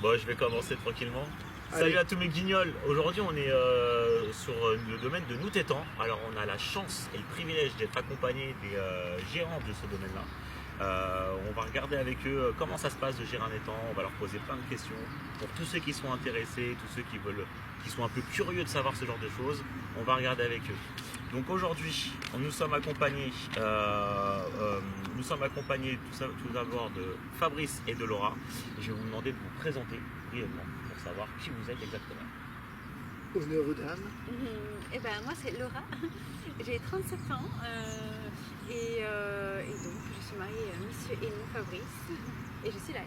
Bon, je vais commencer tranquillement. Allez. Salut à tous mes guignols. Aujourd'hui, on est sur le domaine de Noutétan. Alors, on a la chance et le privilège d'être accompagné des gérants de ce domaine-là. On va regarder avec eux comment ça se passe de gérer un étang. On va leur poser plein de questions pour tous ceux qui sont intéressés, tous ceux qui sont un peu curieux de savoir ce genre de choses. On va regarder avec eux. Donc aujourd'hui, nous sommes accompagnés tout d'abord de Fabrice et de Laura. Je vais vous demander de vous présenter brièvement pour savoir qui vous êtes exactement. Honneur aux dames. Moi c'est Laura, j'ai 37 ans et donc je suis mariée à monsieur et non Fabrice et je suis la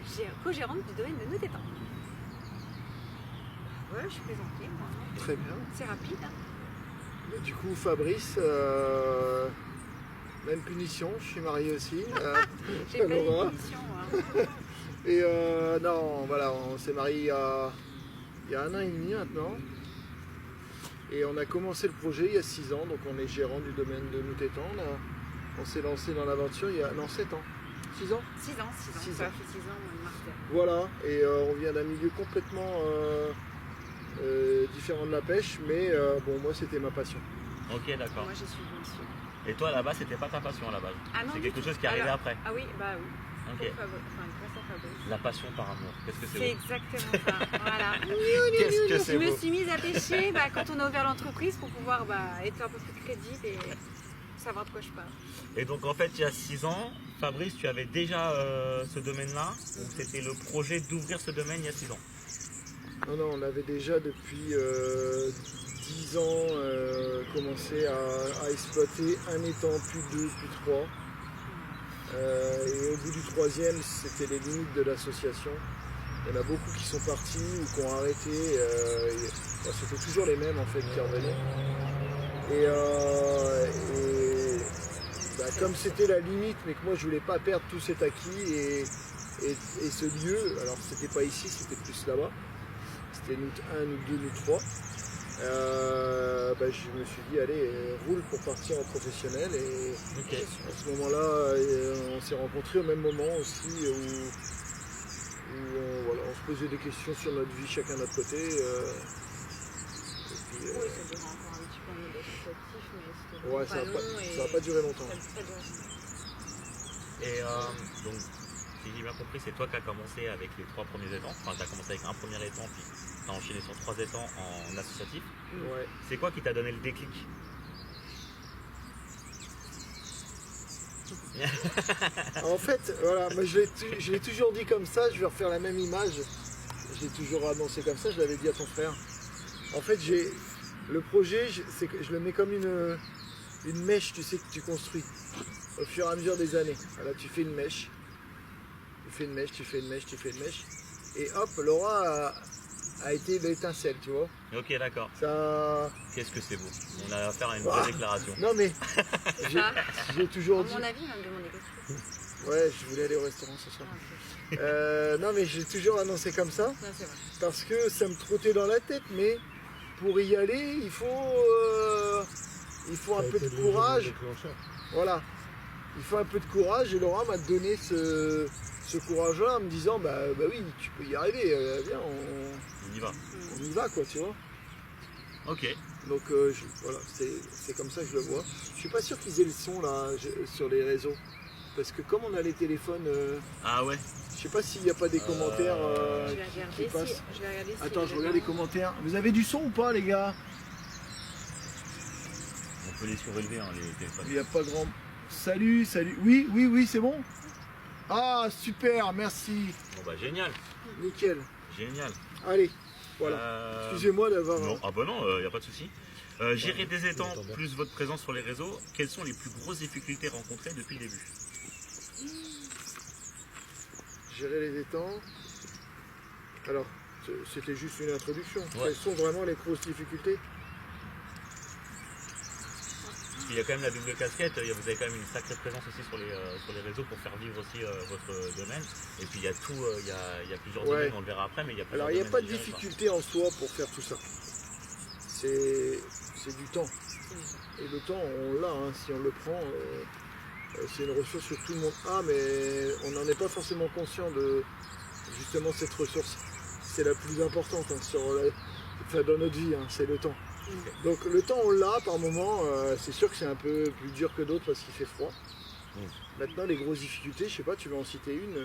co-gérante du domaine de Noutétan. Voilà, je suis présentée. Moi. Très bien. C'est rapide. Hein. Du coup, Fabrice, même punition, je suis marié aussi. J'ai pas eu Laura. de punition, moi. Et non, voilà, on s'est marié il y a 1 an et demi maintenant. Et on a commencé le projet il y a 6 ans, donc on est gérant du domaine de Noutétan. On s'est lancé dans l'aventure il y a 7 ans. 6 ans 6 ans. Six Ça ans. fait 6 ans au mois de mars. Voilà, et on vient d'un milieu complètement différent de la pêche, mais bon, moi c'était ma passion. Ok, d'accord. Moi j'ai suivi monsieur. Et toi, là-bas, c'était pas ta passion à la base. Ah non, C'est du quelque tout. chose qui est arrivé Alors, après. Ah oui, bah oui. Ok. Grâce à Fabrice. La passion par amour. Qu'est-ce que C'est c'est beau. exactement ça. Voilà. Qu'est-ce que Je c'est me beau. suis mise à pêcher quand on a ouvert l'entreprise pour pouvoir être un peu plus crédible et savoir de quoi je parle. Et donc, en fait, il y a 6 ans, Fabrice, tu avais déjà ce domaine-là. Donc, c'était le projet d'ouvrir ce domaine il y a 6 ans. Non, on avait déjà depuis 10 ans commencé à exploiter un étang, puis 2, puis 3. Et au bout du 3e, c'était les limites de l'association. Il y en a beaucoup qui sont partis ou qui ont arrêté. C'était toujours les mêmes en fait qui revenaient. Comme c'était la limite, mais que moi je voulais pas perdre tout cet acquis et ce lieu, alors c'était pas ici, c'était plus là-bas. C'était nous 1, nous 2, nous 3. Je me suis dit, allez, roule pour partir en professionnel. Et Ok. à ce moment-là, on s'est rencontrés au même moment aussi, où on se posait des questions sur notre vie, chacun de notre côté. Oui, ça durait encore un petit peu en mode associatif, mais c'était Ouais, pas long. ça a pas duré longtemps. Ça a duré longtemps. Et donc, si j'ai bien compris, c'est toi qui as commencé avec les 3 premiers étangs. Enfin, tu as commencé avec un premier étang, puis tu as enchaîné sur 3 étangs en associatif. Ouais. C'est quoi qui t'a donné le déclic? En fait, voilà, moi je l'ai toujours dit comme ça, je vais refaire la même image. Je l'ai toujours annoncé comme ça, je l'avais dit à ton frère. En fait, le projet, c'est que je le mets comme une mèche, tu sais, que tu construis au fur et à mesure des années. Voilà, tu fais une mèche, tu fais une mèche, tu fais une mèche, tu fais une mèche. Et hop, Laura a été l'étincelle, tu vois. Ok, d'accord. Ça... Qu'est-ce que c'est beau. On a affaire à une vraie déclaration. Non mais, j'ai toujours À dit... mon avis, il va me demander quelque chose. Ouais, je voulais aller au restaurant ce soir. Ah, ok. Non mais j'ai toujours annoncé comme ça. Non, c'est vrai. Parce que ça me trottait dans la tête, mais pour y aller, il faut un peu de courage. Voilà. Il faut un peu de courage et Laura m'a donné ce courage-là en me disant bah oui, tu peux y arriver, viens, On y va. on y va quoi, tu vois. Ok. Donc voilà, c'est comme ça que je le vois. Je suis pas sûr qu'ils aient le son là sur les réseaux. Parce que comme on a les téléphones, Ah ouais. je sais pas s'il n'y a pas des commentaires Je vais qui regarder passent. si. Je vais regarder si. Attends, je regarde les commentaires. Vous avez du son ou pas, les gars? On peut les surélever, hein, les téléphones. Il n'y a pas grand... Salut. Oui, c'est bon? Ah, super, merci. Bon bah génial. Nickel. Génial. Allez, voilà. Excusez-moi d'avoir... Non, ah bah non, y a pas de souci. Gérer des étangs plus votre présence sur les réseaux, quelles sont les plus grosses difficultés rencontrées depuis le début? Gérer les étangs. Alors, c'était juste une introduction. Ouais. Quelles sont vraiment les grosses difficultés? Il y a quand même la double casquette, vous avez quand même une sacrée présence aussi sur les réseaux pour faire vivre aussi votre domaine. Et puis il y a tout, il y a plusieurs Ouais. domaines, on le verra après, mais il y a plusieurs Alors, il n'y a domaines pas de à gérer, difficulté en soi pour faire tout ça. C'est du temps. Et le temps, on l'a, hein, si on le prend, c'est une ressource que tout le monde a, mais on n'en est pas forcément conscient de justement cette ressource. c'est la plus importante hein, dans notre vie, hein, c'est le temps. Donc le temps on l'a par moment, c'est sûr que c'est un peu plus dur que d'autres parce qu'il fait froid. Maintenant les grosses difficultés, je sais pas, tu veux en citer une,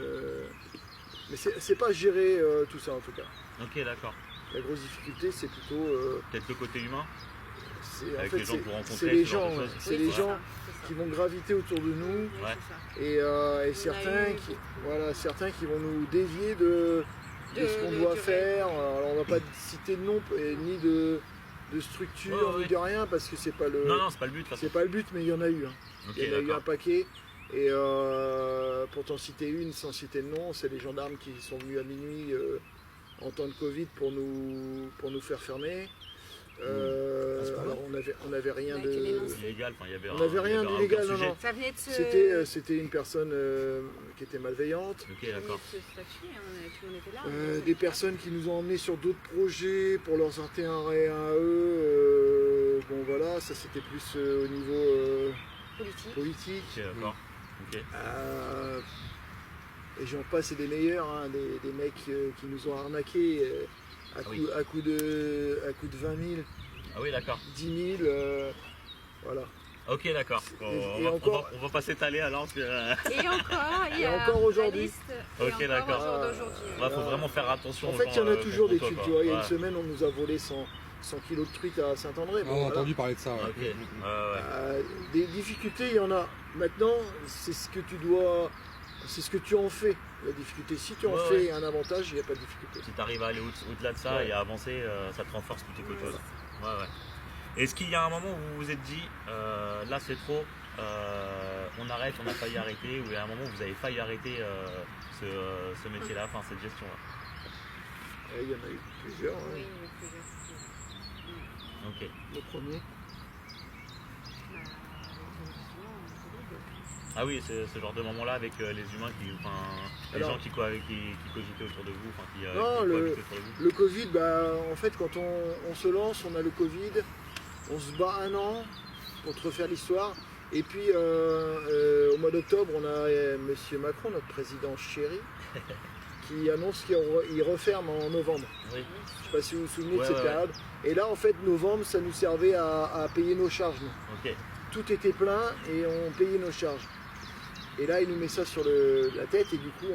mais c'est pas gérer tout ça en tout cas. Ok, d'accord. La grosse difficulté c'est plutôt... Peut-être le côté humain, en avec fait, les gens que vous rencontrez. c'est les ce genre gens, de choses. c'est les gens qui vont graviter autour de nous. Oui, Ouais. c'est ça. Et certains qui vont nous dévier de ce qu'on doit du faire. réel. Alors, on va pas citer de nom ni de structure Ouais, ni de rien parce que c'est pas le Non, c'est pas le but de toute façon. c'est pas le but, mais il y en a eu. Hein. Ok, Il y en a eu un d'accord. paquet. Et pour t'en citer une sans citer de nom, c'est les gendarmes qui sont venus à minuit en temps de Covid pour nous faire fermer. Alors on avait rien On a été de dénoncés. Illégal, enfin, il y avait on n'avait rien il y avait d'illégal, aucun non, sujet. non. Ça venait de se... C'était une personne qui était malveillante. Ok, ça venait d'accord. de se statuer, hein, tout le monde était là. Des personnes qui nous ont emmenés sur d'autres projets pour leur sortir un ré à eux. Bon voilà, ça c'était plus au niveau Politique. politique. Ok, d'accord. Ok. Et j'en passe et des meilleurs, hein, des mecs qui nous ont arnaqués à coup de 20 000, Ah oui, d'accord. 10 000. Voilà. Ok, d'accord. On va pas s'étaler alors. Parce que, Et encore, il y Et a encore aujourd'hui. la liste, Ok, et encore d'accord. au jour d'aujourd'hui. ouais, faut vraiment faire attention. En aux fait, gens, il y en a toujours des contre trucs. toi, Tu vois, il y a quoi. une semaine, on nous a volé 100 kilos de truites à Saint-André. On a entendu parler de ça. Ouais. Ok. Ouais. Des difficultés, il y en a. Maintenant, c'est ce que tu en fais, la difficulté. Si tu en Ouais, fais un avantage, il n'y a pas de difficulté. Si tu arrives à aller au-delà de ça Ouais. et à avancer, ça te renforce plutôt qu'autre chose. Ouais, ouais. Est-ce qu'il y a un moment où vous vous êtes dit, là c'est trop, on arrête, on a failli arrêter, ou il y a un moment où vous avez failli arrêter ce métier-là, enfin cette gestion-là? Il y en a eu plusieurs. hein. Oui, il y a plusieurs. Ok. Le premier. Ah oui, c'est ce genre de moment-là avec les humains les Alors- gens qui cogitaient autour de vous, enfin qui Non, cohabitaient autour de vous. Le Covid, en fait, quand on se lance, on a le Covid, on se bat un an pour te refaire l'histoire. Et puis, au mois d'octobre, on a Monsieur Macron, notre président chéri, qui annonce qu'il referme en novembre. Oui. Je ne sais pas si vous vous souvenez de Ouais, cette ouais. période. Et là, en fait, novembre, ça nous servait à payer nos charges. Nous. Ok. Tout était plein et on payait nos charges. Et là, il nous met ça sur la tête et du coup,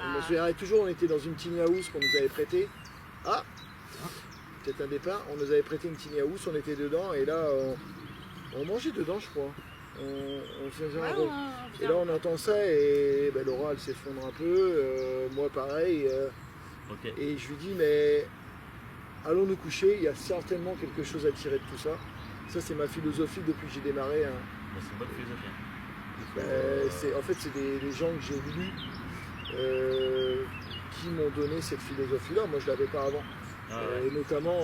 on me souviendrait toujours, on était dans une tiny house qu'on nous avait prêtée. Ah, peut-être un départ, on nous avait prêté une tiny house, on était dedans et là, on mangeait dedans, je crois. On faisait un rôle. Et là, on entend ça et Laura, elle s'effondre un peu, moi pareil. Ok. Et je lui dis, mais allons nous coucher, il y a certainement quelque chose à tirer de tout ça. Ça, c'est ma philosophie depuis que j'ai démarré. Hein. Bon, c'est une bonne philosophie. En fait, c'est des gens que j'ai lus qui m'ont donné cette philosophie-là. Moi, je ne l'avais pas avant. Ah ouais. Et notamment,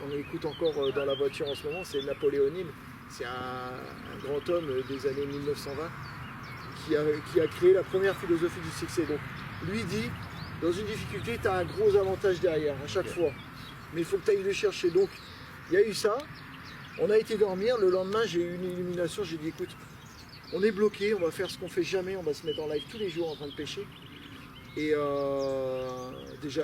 on écoute encore dans la voiture en ce moment, c'est Napoléon Hill. C'est un grand homme des années 1920 qui a créé la première philosophie du succès. Donc, lui dit, dans une difficulté, tu as un gros avantage derrière, à chaque fois. Mais il faut que tu ailles le chercher. Donc, il y a eu ça. On a été dormir. Le lendemain, j'ai eu une illumination. J'ai dit, écoute, on est bloqué, on va faire ce qu'on fait jamais. On va se mettre en live tous les jours en train de pêcher. Et déjà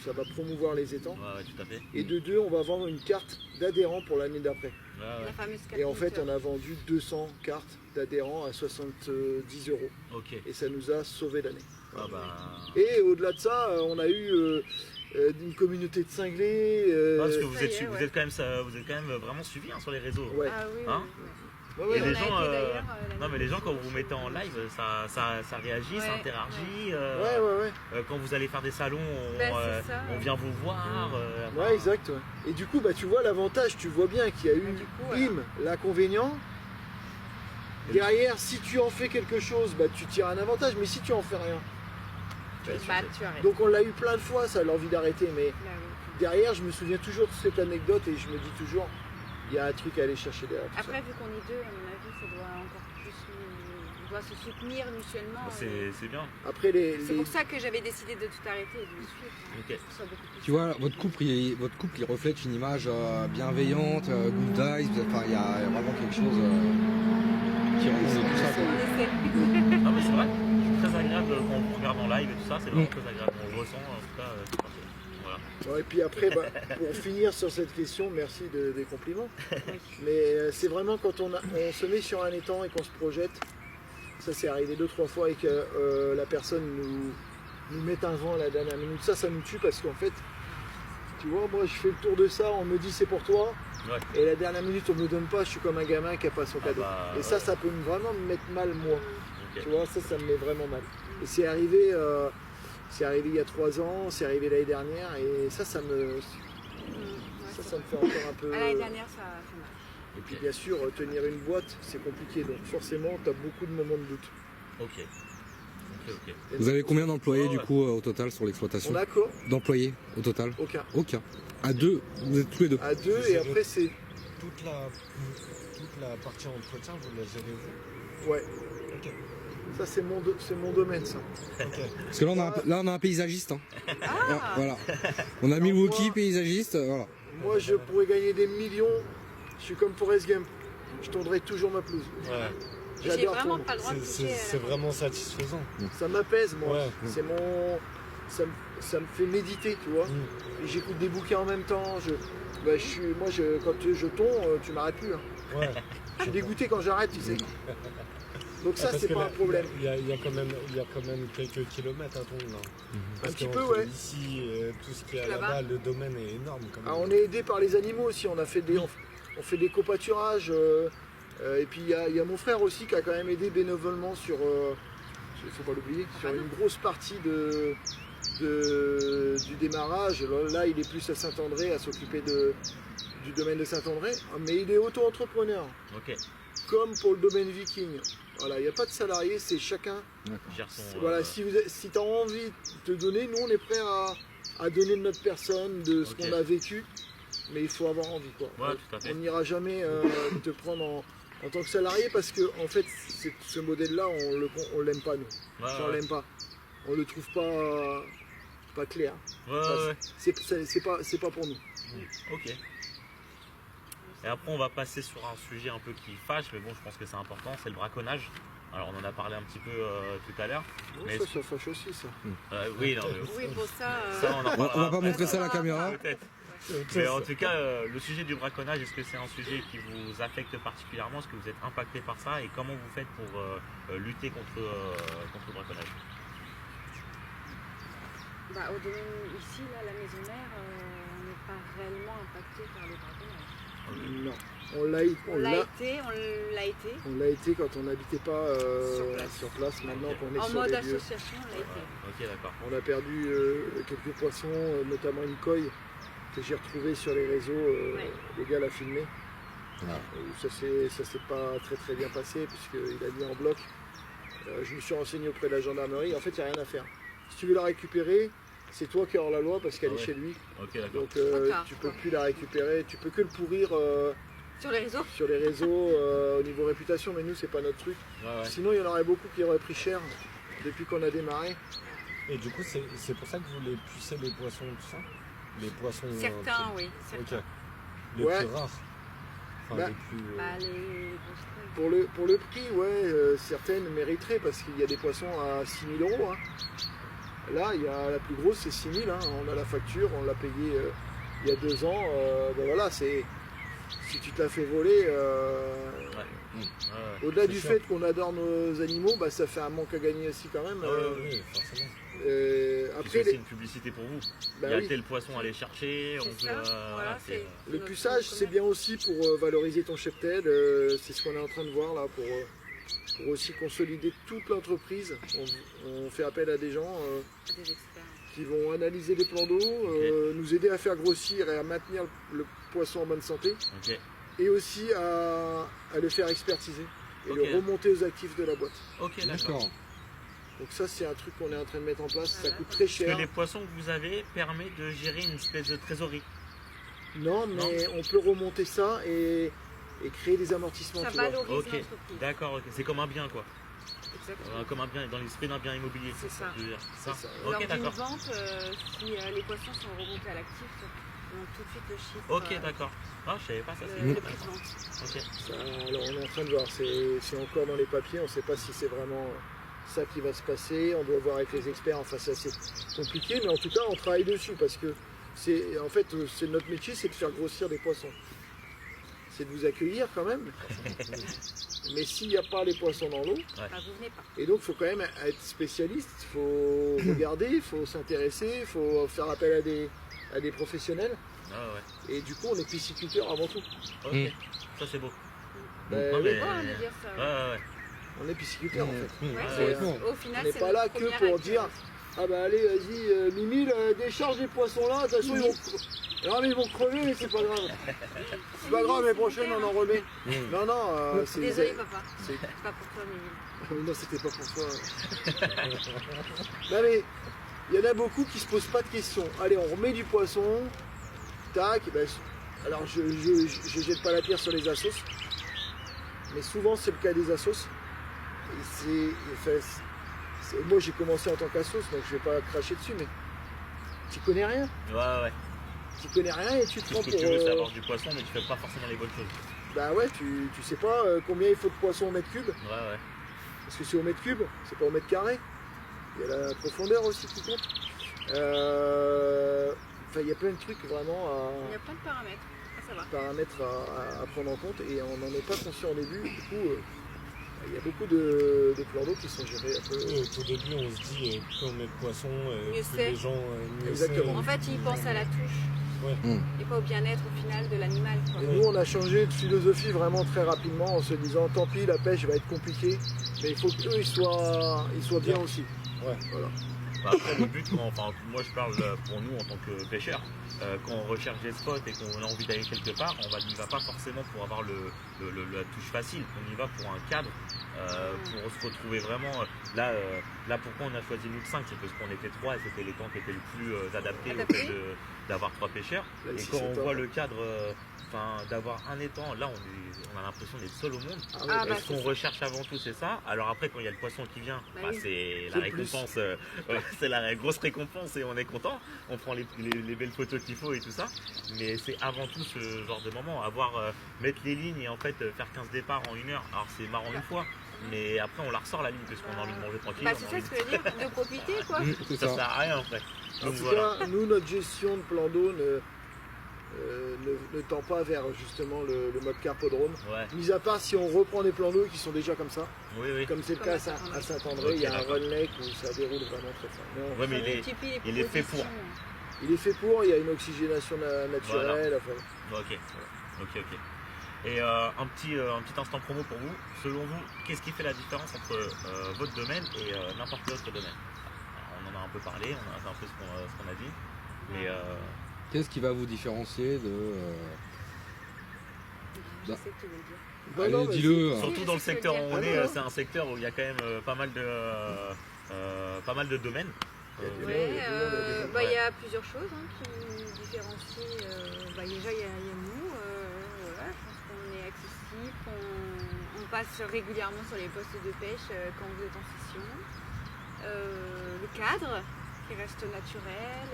ça va promouvoir les étangs. Ouais, tout à fait. Et de deux, on va vendre une carte d'adhérents pour l'année d'après. Ouais, La ouais. fameuse carte Et en fait, Twitter. on a vendu 200 cartes d'adhérents à 70 €. Ok. Et ça nous a sauvé l'année. Ah bah. Et au-delà de ça, on a eu une communauté de cinglés. Parce que vous Ça y êtes, est, vous ouais. êtes quand même vraiment suivi hein, sur les réseaux. Ouais. Ah oui, Hein oui, oui. Ouais, Et ouais, les on a gens, été d'ailleurs, non mais les gens quand vous vous mettez en live, ça réagit, ça Ouais, interagit. ouais. Quand vous allez faire des salons, Ben, c'est ça, on ouais. vient vous voir. Ouais, exact. Ouais. Et du coup, tu vois l'avantage, tu vois bien qu'il y a eu Du coup, voilà. l'inconvénient. Derrière, si tu en fais quelque chose, tu tires un avantage, mais si tu en fais rien. Tu arrêtes. Donc on l'a eu plein de fois, ça, l'envie d'arrêter, mais Là, oui. derrière, je me souviens toujours de cette anecdote et je me dis toujours, il y a un truc à aller chercher derrière. tout Après, vu qu'on est deux, à mon avis, ça doit encore plus on doit se soutenir mutuellement. C'est bien. ça. Après, C'est pour ça que j'avais décidé de tout arrêter et de le suivre. Hein, Ok. pour que ce soit beaucoup plus Tu vois, votre couple, il reflète une image bienveillante, good vibes. Enfin, il y a vraiment quelque chose qui remonte de tout ça. simple. quoi. On essaie. Non mais c'est vrai, c'est très agréable quand on vous regarde en en live et tout ça, c'est vraiment très agréable. On le ressent, en tout cas, c'est parfait. Voilà. Ouais, et puis après, pour finir sur cette question, merci des compliments. Oui. Mais c'est vraiment quand on se met sur un étang et qu'on se projette, ça c'est arrivé 2-3 fois et que la personne nous mette un vent à la dernière minute. Ça nous tue parce qu'en fait, tu vois, moi je fais le tour de ça, on me dit c'est pour toi, Ouais. et la dernière minute on me donne pas, je suis comme un gamin qui a pas son cadeau. Et ça peut vraiment me mettre mal moi. Ok. Tu vois, ça me met vraiment mal. Et c'est arrivé il y a 3 ans, c'est arrivé l'année dernière, et ça me Ouais, fait c'est encore un peu. vrai. L'année dernière, ça fait mal. Et puis bien sûr, tenir une boîte, c'est compliqué, donc forcément, tu as beaucoup de moments de doute. Ok. Ok. Vous avez combien d'employés Ouais. du coup au total sur l'exploitation? On a quoi? D'employés au total? Aucun. Aucun. À 2, vous êtes tous les 2. À 2, et après c'est. Toute la partie entretien, vous la gérez vous? Ouais. Ok. Ça, c'est mon domaine, ça. Ok. Parce que là on a un paysagiste. Hein. Ah, Voilà. On a Milwaukee paysagiste. Voilà. Moi, je pourrais gagner des millions. Je suis comme Forrest Gump. Je tondrai toujours ma pelouse. Ouais. j'ai J'adore vraiment tondre. pas le droit de toucher. C'est vraiment satisfaisant. Ça m'apaise, moi. Ouais. C'est mon. Ça me fait méditer, tu vois. Et j'écoute des bouquins en même temps. Quand je tombe, tu m'arrêtes plus. Hein. Ouais. Je suis dégoûté quand j'arrête, tu sais. Donc ça, Parce c'est que pas là, un problème. Il y a quand même quelques kilomètres à Tondre là. Parce Un petit qu'entre peu, ouais. Ici, et tout ce qu'il y a Là-bas. là-bas, le domaine est énorme quand même. Ah, on est aidé par les animaux aussi. On fait des copâturages. Et puis il y a mon frère aussi qui a quand même aidé bénévolement sur, il faut pas l'oublier, sur une grosse partie du démarrage. Là, il est plus à Saint-André, à s'occuper du domaine de Saint-André, mais il est auto-entrepreneur, Ok. comme pour le domaine viking. Voilà, il n'y a pas de salarié, c'est chacun. Gère son. Voilà, si tu as envie de te donner, nous on est prêt à donner de notre personne, de ce Ok. qu'on a vécu, mais il faut avoir envie, quoi. Ouais, tout à fait. On n'ira jamais te prendre en tant que salarié parce que en fait ce modèle-là on l'aime pas nous. Ouais, On ouais. l'aime pas. On le trouve pas clair. Ouais, Enfin, ouais. c'est pas pour nous. Ok. Et après, on va passer sur un sujet un peu qui fâche, mais bon, je pense que c'est important, c'est le braconnage. Alors, on en a parlé un petit peu tout à l'heure. Mais Ça fâche aussi ça. oui, non, mais Oui, pour ça. ça, on en On parlera va pas après. montrer ça à la caméra. Peut-être. Mais en tout cas, le sujet du braconnage, est-ce que c'est un sujet qui vous affecte particulièrement? Est-ce que vous êtes impacté par ça? Et comment vous faites pour lutter contre le braconnage? Au domaine ici, là, la maison mère, on n'est pas réellement impacté par le braconnage. Non. On l'a On l'a été quand on n'habitait pas sur place. Maintenant qu'on est en sur mode les lieux. association, on l'a été. Ok, d'accord. On a perdu quelques poissons, notamment une coille que j'ai retrouvée sur les réseaux. Ouais. Les gars l'a filmé. Voilà. Ça s'est pas très bien passé puisqu'il a mis en bloc. Je me suis renseigné auprès de la gendarmerie. En fait, il n'y a rien à faire. Si tu veux la récupérer, c'est toi qui as hors la loi parce qu'elle est chez lui. Ok, d'accord. Donc D'accord. tu peux plus la récupérer. Tu peux que le pourrir Sur les réseaux. sur les réseaux au niveau réputation. Mais nous, c'est pas notre truc. Ouais, ouais. Sinon, il y en aurait beaucoup qui auraient pris cher depuis qu'on a démarré. Et du coup, c'est pour ça que vous les pucez les poissons, tout ça? Les poissons. Certains, oui. Ok. Certains. Les Ouais. plus rares. Enfin, Bah, les plus. Les grosses trucs. Pour le prix, ouais, certaines mériteraient parce qu'il y a des poissons à 6 000 €. Hein. Là, il y a la plus grosse, c'est 6 000. Hein. On a la facture, on l'a payée il y a 2 ans. Voilà, c'est si tu te la fais voler, Ouais, au-delà C'est du sûr. fait qu'on adore nos animaux, ça fait un manque à gagner aussi quand même. Oui, forcément. C'est Après, aussi une publicité pour vous. bah Il y a oui, tel poisson à aller chercher. C'est On peut, ça, voilà, c'est- le notre puçage, c'est commerce. bien aussi pour valoriser ton cheptel. C'est ce qu'on est en train de voir là pour aussi consolider toute l'entreprise. On fait appel à des gens Des experts. qui vont analyser les plans d'eau, nous aider à faire grossir et à maintenir le poisson en bonne santé, Ok, et aussi à le faire expertiser et Ok. le remonter aux actifs de la boîte. ok, d'accord. D'accord. Donc ça, c'est un truc qu'on est en train de mettre en place. Ça Voilà. coûte très Est-ce que cher. les poissons que vous avez permettent de gérer une espèce de trésorerie? Non, mais on peut remonter ça et créer des amortissements. Ça tu vois. valorise Ok, l'entreprise. d'accord, ok. C'est comme un bien, quoi. Exactement. Comme un bien, dans l'esprit d'un bien immobilier. C'est ça. Je veux dire, ça. C'est ça. Lors Ok, d'une d'accord. vente, si les poissons sont remontés à l'actif, on a tout de suite le chiffre. Ok, d'accord. Ah, je savais pas ça. c'est Le intéressant. prix de vente. Ok. Alors on est en train de voir, c'est encore dans les papiers, on ne sait pas si c'est vraiment ça qui va se passer, on doit voir avec les experts, enfin c'est assez compliqué, mais en tout cas on travaille dessus parce que en fait c'est notre métier, c'est de faire grossir des poissons. C'est de vous accueillir quand même, mais s'il n'y a pas les poissons dans l'eau, Bah, vous venez pas. et donc il faut quand même être spécialiste, il faut regarder, il faut s'intéresser, il faut faire appel à des professionnels, Ah ouais. et du coup on est pisciculteur avant tout. Ok. Mm. Ça c'est beau. Ben, Non, oui, mais- C'est beau hein, de dire ça. Ouais, ouais. on est pisciculteur en fait. Ouais, Ouais, c'est- ouais. au final, On n'est c'est pas notre là que premier pour acte. dire ah bah allez vas-y Mimi décharge les poissons là, de toute façon ils vont non mais ils vont crever mais c'est pas grave. C'est pas grave, mais prochaine on en remet. Non non c'est Désolé papa, c'est- c'est pas pour toi Mimi. non c'était pas pour toi. Non mais il y en a beaucoup qui se posent pas de questions. Allez on remet du poisson, tac, ben, alors je jette pas la pierre sur les assos, mais souvent c'est le cas des assos. Et moi j'ai commencé en tant qu'assos, donc je vais pas cracher dessus, mais tu connais rien. Ouais, ouais. Tu connais rien et tu te Tout prends ce pour. que tu veux, c'est avoir du poisson, mais tu fais pas forcément les bonnes choses. Bah ouais, tu sais pas combien il faut de poissons au mètre cube, Ouais, ouais. parce que c'est au mètre cube, c'est pas au mètre carré. Il y a la profondeur aussi qui compte. Enfin, il y a plein de trucs vraiment Il y a plein de paramètres à savoir. paramètres à prendre en compte et on n'en est pas conscient au début. Du coup, il y a beaucoup de plans d'eau qui sont gérés un peu. Au début, on se dit plus on met de poissons, Mieux plus c'est. les gens mieux Exactement. En fait, ils pensent à la touche Ouais. et pas au bien-être au final de l'animal. quoi. Et nous, on a changé de philosophie vraiment très rapidement en se disant tant pis, la pêche va être compliquée, mais il faut qu'eux ils soient bien aussi. Ouais. Voilà. Bah, après, le but, enfin, moi je parle pour nous en tant que pêcheurs, quand on recherche des spots et qu'on a envie d'aller quelque part, on n'y va pas forcément pour avoir la touche facile, on y va pour un cadre, pour se retrouver vraiment. Là, pourquoi on a choisi nous 5, c'est parce qu'on était 3 et c'était les temps qui étaient le plus adaptés au Adaptés. fait d'avoir 3 pêcheurs. Là, Et ici, quand c'est on top. voit le cadre, d'avoir un étang, là on a l'impression d'être seul au monde. Ah ouais, Ah, Et bah, ce qu'on c'est ça. recherche avant tout, c'est ça. Alors après, quand il y a le poisson qui vient, Bah bah, oui. c'est C'est la le plus. récompense. C'est la grosse récompense et on est content. On prend les belles photos qu'il faut et tout ça. Mais c'est avant tout ce genre de moment. Mettre les lignes et en fait faire 15 départs en 1 heure. Alors c'est marrant une fois, mais après on la ressort la ligne parce qu'on a envie de manger tranquille. Bah, on a c'est ça envie ce que je veux dire, de profiter quoi. C'est ça ça. sert à rien en fait. En Donc tout voilà. cas, nous, notre gestion de plan d'eau ne tend pas vers justement le mode carpodrome. Ouais, Mis à part si on reprend des plans d'eau qui sont déjà comme ça, oui, oui. comme c'est le Comme cas à Saint-André. à Saint-André, il y a un Ok, d'accord. run lake où ça déroule vraiment très fort. Mais Ouais, mais On multiplie les il est fait pour. propositions. il est fait pour, il y a une oxygénation naturelle. Enfin, Ok, ok. Et un petit instant promo pour vous. Selon vous, qu'est-ce qui fait la différence entre votre domaine et n'importe quel autre domaine? Alors, on en a un peu parlé, on a fait un peu ce qu'on a dit. Mais Qu'est-ce qui va vous différencier de. Je sais que tu veux le dire. bah Allez, non, mais dis-le. c'est- surtout dans le c'est ce que secteur où je veux on dire. est, Ah non. c'est un secteur où il y a quand même pas mal de domaines. Il y a du monde, Ouais, il y a du monde, il y a du monde. il y a plusieurs choses qui nous différencient. Déjà, il y a nous. Voilà, je pense qu'on est accessible, on passe régulièrement sur les postes de pêche quand vous êtes en session. Le cadre qui reste naturel.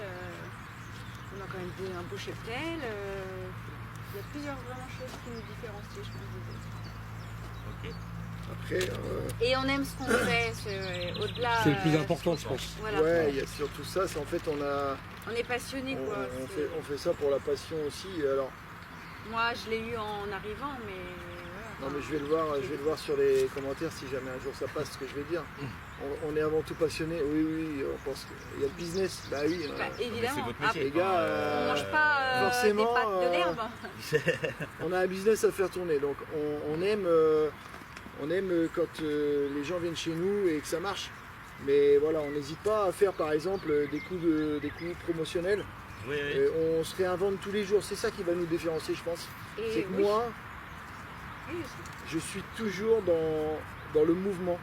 On a quand même un beau cheptel. Il y a plusieurs vraiment choses qui nous différencient, je pense, des autres. Ok. Après, Et on aime ce qu'on fait, au-delà. C'est le plus important, je pense. Voilà. ouais, il y a surtout ça, c'est en fait On est passionné quoi. C'est- on fait ça pour la passion aussi. Alors, Moi, je l'ai eu en arrivant, mais voilà. non mais je vais le voir sur les commentaires si jamais un jour ça passe ce que je vais dire. On est avant tout passionné. Oui, on pense qu'il y a le business. Bah oui. Bah, C'est évidemment. votre Après, métier. les gars, on mange pas forcément, des pâtes de l'herbe. on a un business à faire tourner, donc on aime quand les gens viennent chez nous et que ça marche. Mais voilà, on n'hésite pas à faire par exemple des coups promotionnels. Oui, oui. On se réinvente tous les jours, c'est ça qui va nous différencier, je pense. Et C'est que oui. moi, Oui, aussi. je suis toujours dans le mouvement.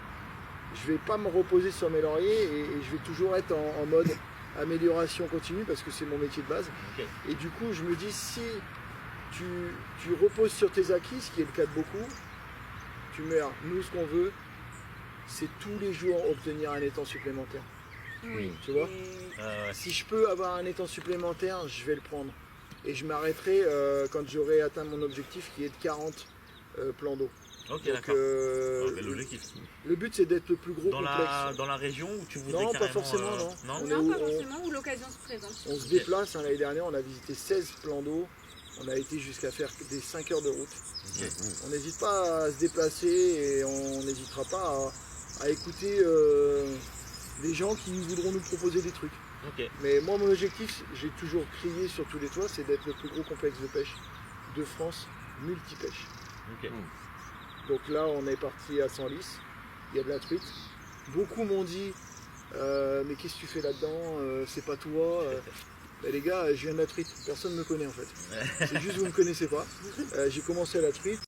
Je vais pas me reposer sur mes lauriers et je vais toujours être en mode amélioration continue parce que c'est mon métier de base. Ok. Et du coup, je me dis, si tu reposes sur tes acquis, ce qui est le cas de beaucoup, tu meurs. Nous, ce qu'on veut, c'est tous les jours obtenir un étang supplémentaire. Oui. Tu vois Et- Si je peux avoir un étang supplémentaire, je vais le prendre. Et je m'arrêterai quand j'aurai atteint mon objectif qui est de 40 plans d'eau. Ok, Donc, d'accord. Ouais, bel objectif. le but c'est d'être le plus gros Dans complexe. la région où tu voudrais Non, pas carrément, forcément, non. Non On est Non, où- pas forcément, où l'occasion se présente. On se Ok. déplace, hein, l'année dernière on a visité 16 plans d'eau, on a été jusqu'à faire des 5 heures de route. Ok. On n'hésite pas à se déplacer et on n'hésitera pas à écouter des gens qui voudront nous proposer des trucs. Ok. Mais moi mon objectif, j'ai toujours crié sur tous les toits, c'est d'être le plus gros complexe de pêche de France, multipêche. Ok. Donc là on est parti à Senlis, il y a de la truite. Beaucoup m'ont dit mais qu'est-ce que tu fais là-dedans, c'est pas toi. Ben, les gars, je viens de la truite, personne ne me connaît en fait. C'est juste vous ne me connaissez pas. J'ai commencé à la truite.